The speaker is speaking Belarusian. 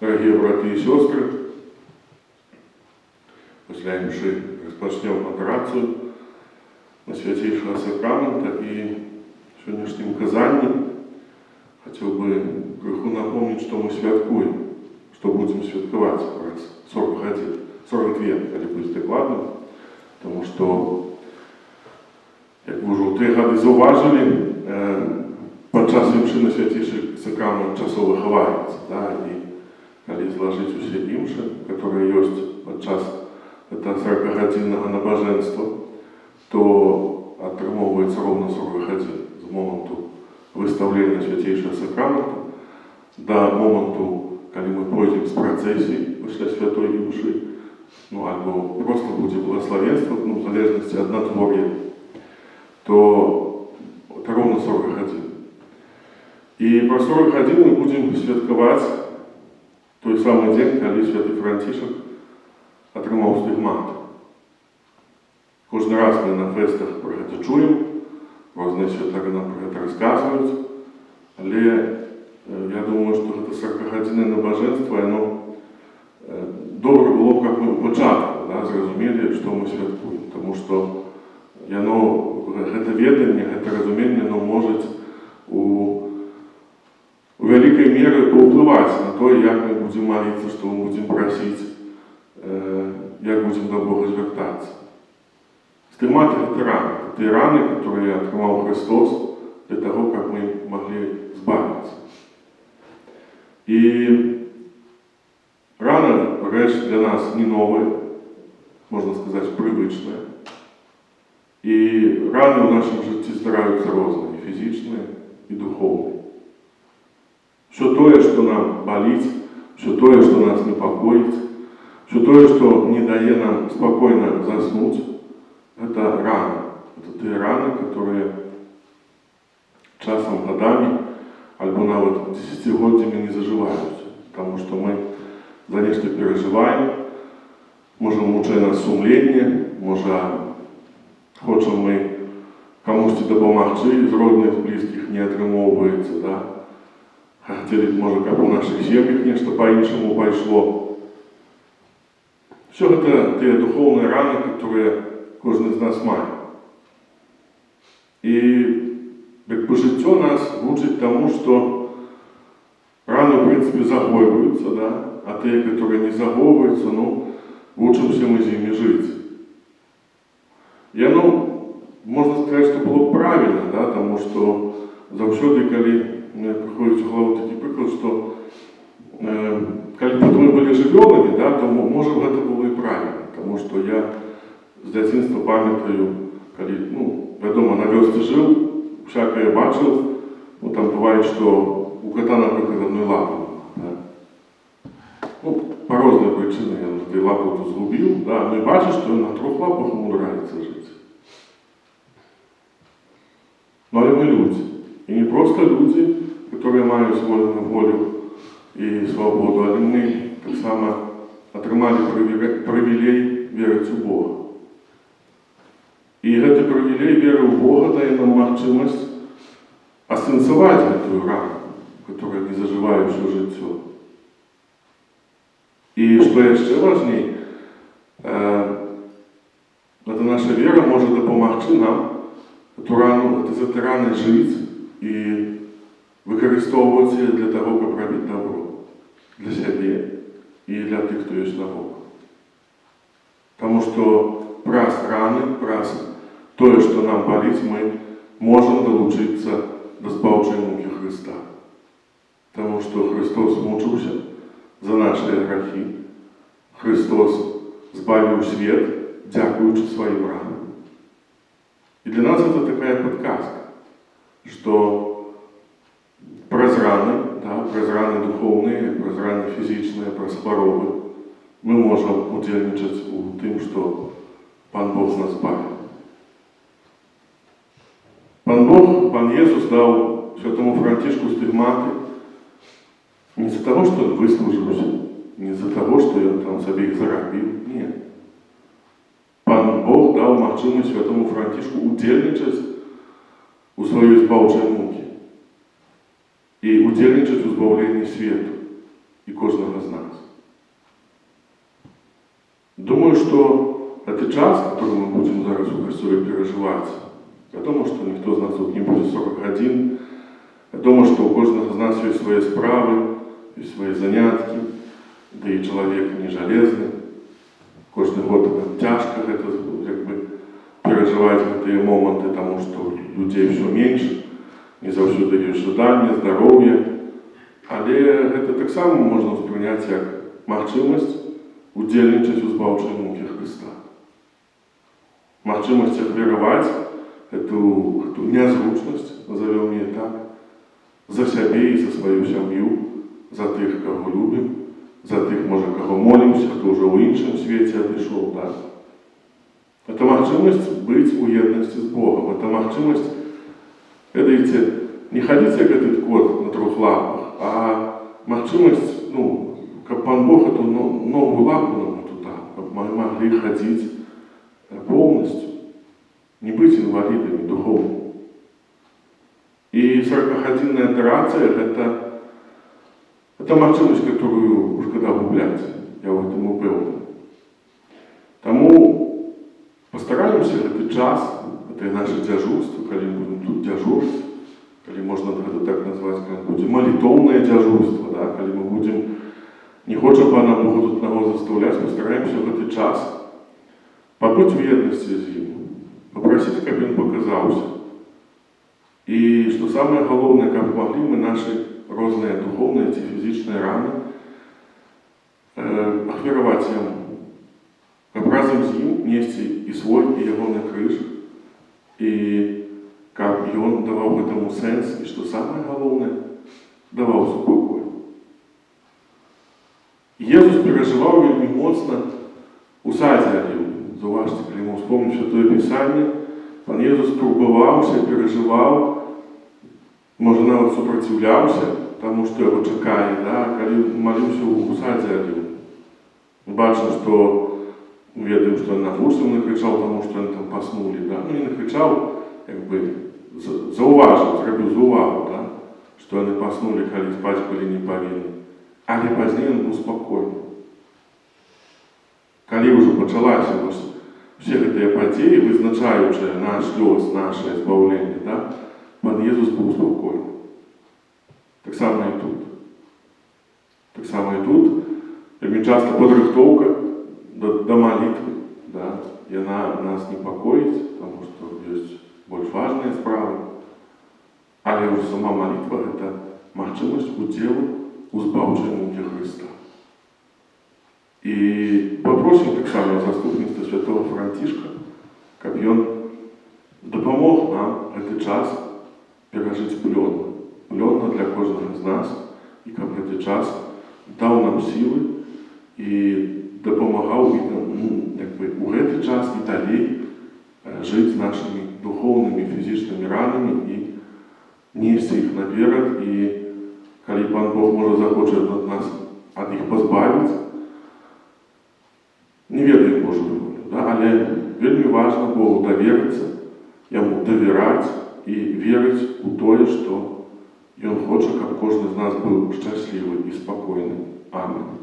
Дорогие браты и сестры, после імши розпочнемо операцію на Святейшего Сакрамента, и в сегодняшнем казании хотел бы крыху напомнить, что мы святкуем, что будем святковать раз 42, коли быть докладным, потому что, як ви вже у 3 годы зауважили, подчас імши на Святейший Сакрамент часово ховається, да, и коли изложить усе імши, которые есть подчас это 40-годинного набоженства, то отрымовывается ровно 41 з моменту виставлення Святейшого Сакрамента до моменту, коли ми пойдем з процесії після Святої Імши, або просто буде благословенство, в залежності від надвор'я, то это ровно 40 годин. И про 40 годин мы будем святкувати той самий день, коли Святий Франтишек отримав стигмат. Кожен раз ми на фестах про це чуємо, різні святари нам про це розказують, але я думаю, що це 40-годинне набоженство, воно добре було б, як ми в початку зрозуміли, що ми святкуємо, тому що це ведення, це розуміння, може у великой меры повпливати на то, як ми будемо молитися, що ми будемо просити, як будемо до Бога звертатися. Стигмат – это раны, которые отримав Христос для того, как мы могли избавиться. И рана – речь для нас не новая, можно сказать, привычная. И раны в нашем житті стараються різні, і фізичні, і духовні. Все то, что нам болит, все то, что нас непокоит, все то, что не дает нам спокойно заснуть, это раны. Это те раны, которые часом, годами, або навіть десятигоддями не заживают. Потому что мы за нечто переживаем, може мучає нас сумління, може хочемо ми комусь допомогти, з родних, близьких не отримовується, да? Хотели, може, как у наших семьях нечто по-іншому пошло. Все это те духовные раны, которые кожен из нас має. И якби життя нас учить тому, что раны, в принципе, загоюются, да? А те, которые не загоюются, учимся мы с ними жить. И можно сказать, что было правильно, да? Потому что завсёды, коли мне приходит в голову такий приклад, що коли б ми були живьовими, да, то може б це було і правильно. Тому що я з дитинства пам'ятаю, коли, відомо, на вёсці жив, всякое бачив, там буває, що у кота, наприклад, одної лапи. Да. По різній причині я лапу тут згубив, да, і бачиш, що на 3 лапах йому подобається жити. Але ми люди. И не просто люди, которые имеют свободную волю и свободу, а мы так само отримали привилей верить у Бога. И этот привилей веры у Бога дает нам возможность осенцовать эту рану, которая не заживает все життя. И что еще важнее, это наша вера может допомогти нам эту рану, з этой раной жить, і використовувати для того, щоб робити добро. Для себе і для тих, хто є навколо. Тому що праз рани, праз то, що нам болить, ми можемо долучитися до спасения муки Христа. Тому що Христос мучився за наші гріхи. Христос збавив світ, дякуючи своїм ранам. І для нас це така подсказка, что през раны духовные, през раны физичные, през хворобы мы можем удельничать у тем, что Пан Бог нас бавит. Пан Бог, Пан Иисус дал Святому Франтишку стигматы не из-за того, что он выслужился, не из-за того, что он там себе их заробил, нет. Пан Бог дал возможность Святому Франтишку удельничать у своей збавчої муки і удільничать у збавленні світу. и каждого из нас. Думаю, что этот час, который мы будем зараз у Костюле переживать, я думаю, что никто из нас тут не будет 41. Я думаю, что у каждого из нас есть свои справы, есть свои занятки, да и человек не железный. Каждый год тяжко это, как бы, переживать эти моменты, потому что людей все меньше, не завсюди есть жадання, здоров'я. Але це так само можна сприйняти як можливість удзельнічаць у збаўчай мукі Христа. Можливість ахвяраваць эту нязручнасць, назовем ее так, за себе и за свою семью, за тех, кого любим, за тех, может, кого молимся, кто уже в іншому свете отошел, да. Это возможность быть в едности с Богом. Это возможность, видите, не ходить как этот кот на трех лапах, а возможность, как Пан Бог эту новую лапу нам туда, чтобы мы могли ходить полностью, не быть инвалидами духовными. И 40-ходинная операция – это возможность, которую уж когда гублять, я в этом уверен. Тому постараемся этот час, это наше дежурство, когда мы будем тут дежурить, когда можно это так назвать, когда будет молитовное дежурство, да, когда мы будем, не хочем Пана Богу тут нас заставлять, постараемся в этот час побыть в едности с Ним, попросить, как Он показался. И что самое главное, как могли мы наши разные духовные, эти физические раны ахвяровать Ему, как разом с Ним нести и свой, и Его на крыш, и как и Он давал этому сенс, и что самое главное, давал спокой. Иисус переживал вельми моцно у саді Олівни. Зуважте, коли ми вспомним Святое Писание, Пан Ісус турбувався, переживав, може навіть супротивлявся тому, що його чекає, да? Коли молився у саді Олівни. Ми бачимо, що ведаем, что он на учнів не кричав, тому що вони там поснули, да? Ну, не кричав, якби зауважив, зробив заувагу, да? Що вони поснули, коли спать були не повинні. Але пізніше він був спокійний. Коли вже почалася всі ці події, визначаючи наш льос, наше збавлення, да? Пан Ісус був спокійний. Так само і тут. Так само і тут. Вельми часто підрихтовка до молитвы, да, и она нас непокоит, потому что есть больше важные справы. Але уже сама молитва – это возможность удела у збавчай муки Христа. И попросим так само заступництва святого Франтишка, как он допомог нам этот час пережить пленно. Пленно для каждого из нас, и как этот час дал нам силы и допомагав у цей час і далі жити з нашими духовними, фізичними ранами і нести їх наперед. І коли Пан Бог може захоче від нас від їх позбавити, не ведаємо Божу волю, да? Але вельми важливо Богу довіритися, Йому довіряти і вірити у те, що Він хоче, щоб кожен з нас був щасливий і спокійний. Амінь.